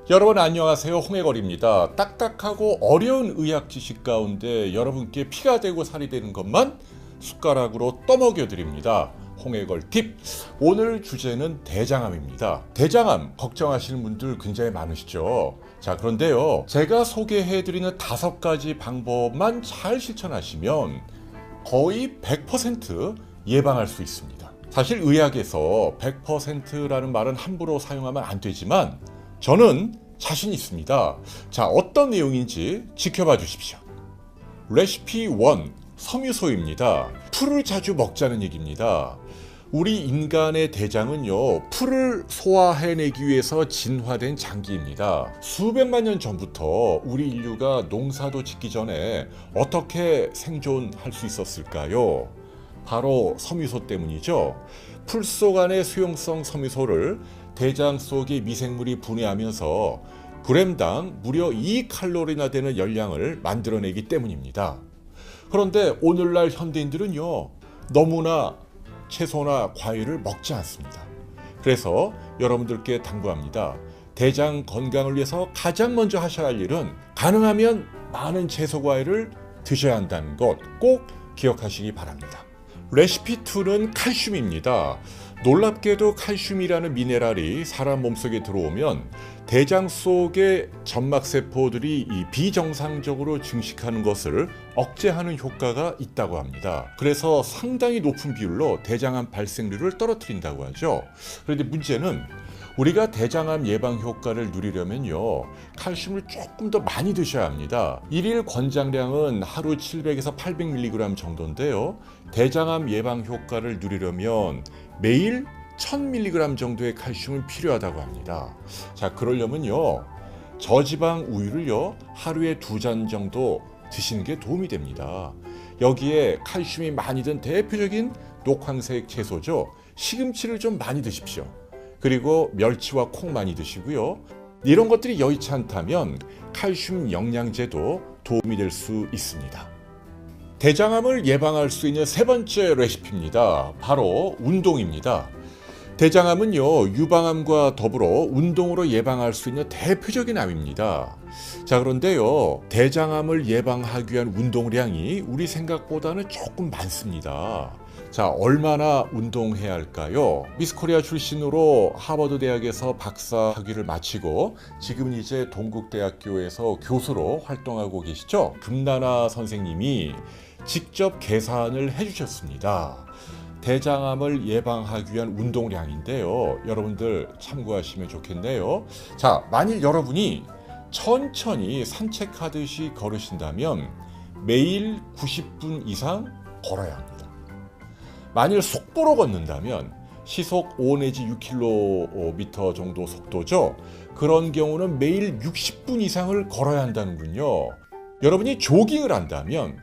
여러분 안녕하세요. 홍해걸입니다. 딱딱하고 어려운 의학 지식 가운데 여러분께 피가 되고 살이 되는 것만 숟가락으로 떠먹여 드립니다. 홍해걸 팁. 오늘 주제는 대장암입니다. 대장암 걱정하시는 분들 굉장히 많으시죠. 자, 그런데요, 제가 소개해 드리는 5가지 방법만 잘 실천하시면 거의 100% 예방할 수 있습니다. 사실 의학에서 100%라는 말은 함부로 사용하면 안 되지만 저는 자신 있습니다. 자, 어떤 내용인지 지켜봐 주십시오. 레시피 1, 섬유소입니다. 풀을 자주 먹자는 얘기입니다. 우리 인간의 대장은요, 풀을 소화해내기 위해서 진화된 장기입니다. 수백만 년 전부터 우리 인류가 농사도 짓기 전에 어떻게 생존할 수 있었을까요? 바로 섬유소 때문이죠. 풀 속 안의 수용성 섬유소를 대장 속의 미생물이 분해하면서 g당 무려 2칼로리나 되는 열량을 만들어내기 때문입니다. 그런데 오늘날 현대인들은요, 너무나 채소나 과일을 먹지 않습니다. 그래서 여러분들께 당부합니다. 대장 건강을 위해서 가장 먼저 하셔야 할 일은 가능하면 많은 채소 과일을 드셔야 한다는 것 꼭 기억하시기 바랍니다. 레시피 2는 칼슘입니다. 놀랍게도 칼슘이라는 미네랄이 사람 몸속에 들어오면 대장 속의 점막세포들이 비정상적으로 증식하는 것을 억제하는 효과가 있다고 합니다. 그래서 상당히 높은 비율로 대장암 발생률을 떨어뜨린다고 하죠. 그런데 문제는 우리가 대장암 예방 효과를 누리려면요, 칼슘을 조금 더 많이 드셔야 합니다. 1일 권장량은 하루 700에서 800mg 정도인데요, 대장암 예방 효과를 누리려면 매일 1000mg 정도의 칼슘은 필요하다고 합니다. 자, 그러려면요, 저지방 우유를요, 하루에 2잔 정도 드시는 게 도움이 됩니다. 여기에 칼슘이 많이 든 대표적인 녹황색 채소죠, 시금치를 좀 많이 드십시오. 그리고 멸치와 콩 많이 드시고요. 이런 것들이 여의치 않다면 칼슘 영양제도 도움이 될 수 있습니다. 대장암을 예방할 수 있는 3번째 레시피입니다. 바로 운동입니다. 대장암은요, 유방암과 더불어 운동으로 예방할 수 있는 대표적인 암입니다. 자, 그런데요, 대장암을 예방하기 위한 운동량이 우리 생각보다는 조금 많습니다. 자, 얼마나 운동해야 할까요? 미스코리아 출신으로 하버드 대학에서 박사 학위를 마치고 지금은 이제 동국대학교에서 교수로 활동하고 계시죠? 금나나 선생님이 직접 계산을 해주셨습니다. 대장암을 예방하기 위한 운동량인데요, 여러분들 참고하시면 좋겠네요. 자, 만일 여러분이 천천히 산책하듯이 걸으신다면 매일 90분 이상 걸어야 합니다. 만일 속보로 걷는다면 시속 5 내지 6km 정도 속도죠. 그런 경우는 매일 60분 이상을 걸어야 한다는군요. 여러분이 조깅을 한다면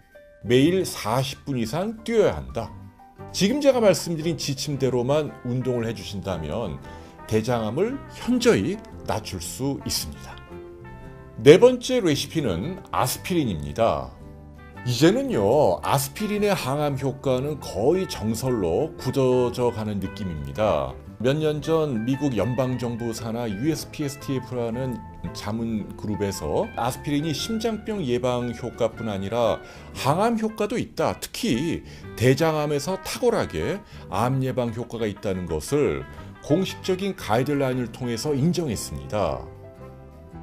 매일 40분 이상 뛰어야 한다. 지금 제가 말씀드린 지침대로만 운동을 해주신다면 대장암을 현저히 낮출 수 있습니다. 4번째 레시피는 아스피린입니다. 이제는요, 아스피린의 항암 효과는 거의 정설로 굳어져 가는 느낌입니다. 몇 년 전 미국 연방정부 산하 USPSTF라는 자문 그룹에서 아스피린이 심장병 예방 효과뿐 아니라 항암 효과도 있다, 특히 대장암에서 탁월하게 암 예방 효과가 있다는 것을 공식적인 가이드라인을 통해서 인정했습니다.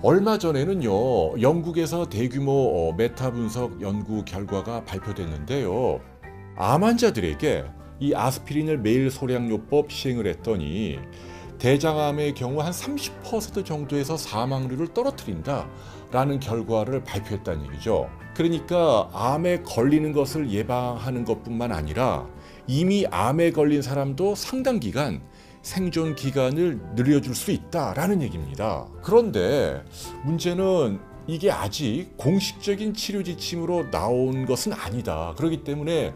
얼마 전에는요, 영국에서 대규모 메타 분석 연구 결과가 발표됐는데요, 암 환자들에게 이 아스피린을 매일 소량요법 시행을 했더니 대장암의 경우 한 30% 정도에서 사망률을 떨어뜨린다 라는 결과를 발표했다는 얘기죠. 그러니까 암에 걸리는 것을 예방하는 것뿐만 아니라 이미 암에 걸린 사람도 상당 기간 생존 기간을 늘려줄 수 있다라는 얘기입니다. 그런데 문제는 이게 아직 공식적인 치료 지침으로 나온 것은 아니다. 그렇기 때문에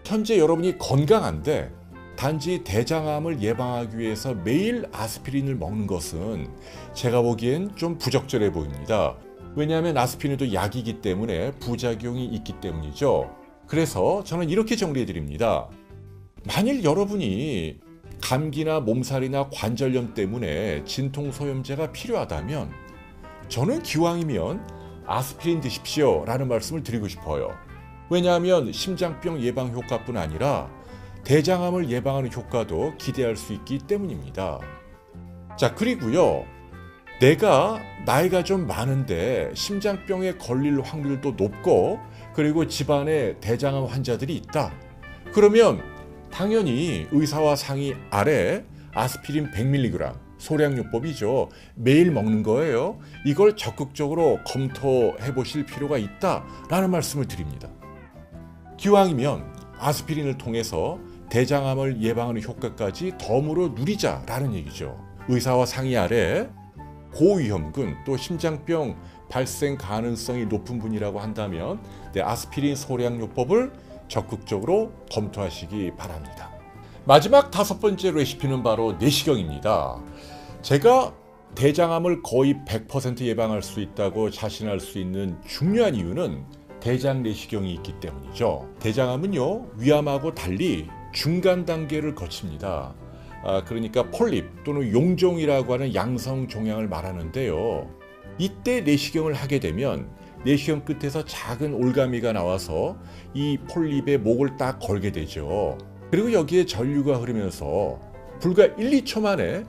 현재 여러분이 건강한데 단지 대장암을 예방하기 위해서 매일 아스피린을 먹는 것은 제가 보기엔 좀 부적절해 보입니다. 왜냐하면 아스피린도 약이기 때문에 부작용이 있기 때문이죠. 그래서 저는 이렇게 정리해 드립니다. 만일 여러분이 감기나 몸살이나 관절염 때문에 진통소염제가 필요하다면 저는 기왕이면 아스피린 드십시오 라는 말씀을 드리고 싶어요. 왜냐하면 심장병 예방 효과뿐 아니라 대장암을 예방하는 효과도 기대할 수 있기 때문입니다. 자, 그리고요, 내가 나이가 좀 많은데 심장병에 걸릴 확률도 높고 그리고 집안에 대장암 환자들이 있다. 그러면 당연히 의사와 상의 아래 아스피린 100mg 소량요법이죠. 매일 먹는 거예요. 이걸 적극적으로 검토해 보실 필요가 있다라는 말씀을 드립니다. 기왕이면 아스피린을 통해서 대장암을 예방하는 효과까지 덤으로 누리자라는 얘기죠. 의사와 상의 아래 고위험군 또 심장병 발생 가능성이 높은 분이라고 한다면 아스피린 소량요법을 적극적으로 검토하시기 바랍니다. 마지막 5번째 레시피는 바로 내시경입니다. 제가 대장암을 거의 100% 예방할 수 있다고 자신할 수 있는 중요한 이유는 대장 내시경이 있기 때문이죠. 대장암은요, 위암하고 달리 중간 단계를 거칩니다. 그러니까 폴립 또는 용종이라고 하는 양성 종양을 말하는데요. 이때 내시경을 하게 되면 내시경 끝에서 작은 올가미가 나와서 이 폴립의 목을 딱 걸게 되죠. 그리고 여기에 전류가 흐르면서 불과 1, 2초 만에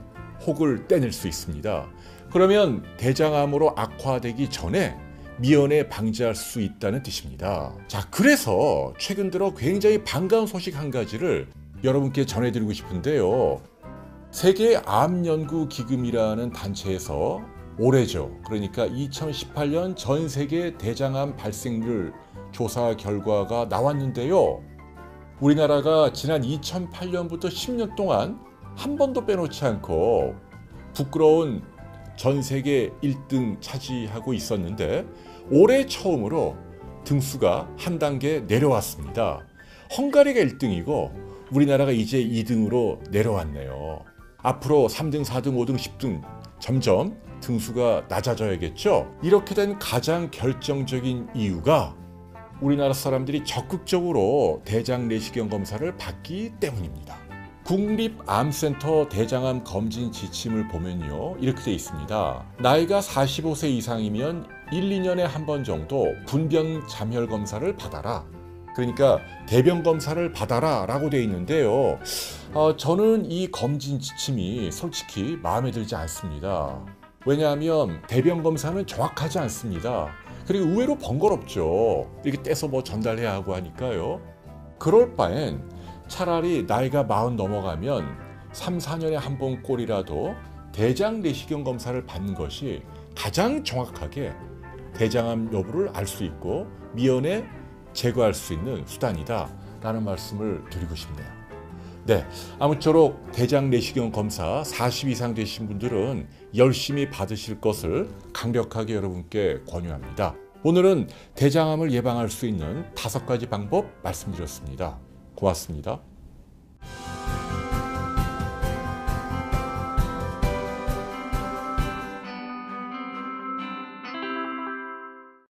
혹을 떼낼 수 있습니다. 그러면 대장암으로 악화되기 전에 미연에 방지할 수 있다는 뜻입니다. 자, 그래서 최근 들어 굉장히 반가운 소식 한 가지를 여러분께 전해드리고 싶은데요. 세계암연구기금이라는 단체에서 올해죠. 그러니까 2018년 전 세계 대장암 발생률 조사 결과가 나왔는데요. 우리나라가 지난 2008년부터 10년 동안 한 번도 빼놓지 않고 부끄러운 전 세계 1등 차지하고 있었는데 올해 처음으로 등수가 한 단계 내려왔습니다. 헝가리가 1등이고 우리나라가 이제 2등으로 내려왔네요. 앞으로 3등, 4등, 5등, 10등 점점 등수가 낮아져야겠죠. 이렇게 된 가장 결정적인 이유가 우리나라 사람들이 적극적으로 대장 내시경 검사를 받기 때문입니다. 국립암센터 대장암 검진 지침을 보면요, 이렇게 돼 있습니다. 나이가 45세 이상이면 1, 2년에 한 번 정도 분변 잠혈 검사를 받아라. 그러니까 대변 검사를 받아라 라고 돼 있는데요. 저는 이 검진 지침이 솔직히 마음에 들지 않습니다. 왜냐하면 대변 검사는 정확하지 않습니다. 그리고 의외로 번거롭죠. 이렇게 떼서 뭐 전달해야 하고 하니까요. 그럴 바엔 차라리 나이가 40 넘어가면 3, 4년에 한 번 꼴이라도 대장 내시경 검사를 받는 것이 가장 정확하게 대장암 여부를 알 수 있고 미연에 제거할 수 있는 수단이다 라는 말씀을 드리고 싶네요. 네, 아무쪼록 대장 내시경 검사 40 이상 되신 분들은 열심히 받으실 것을 강력하게 여러분께 권유합니다. 오늘은 대장암을 예방할 수 있는 5가지 방법 말씀드렸습니다. 고맙습니다.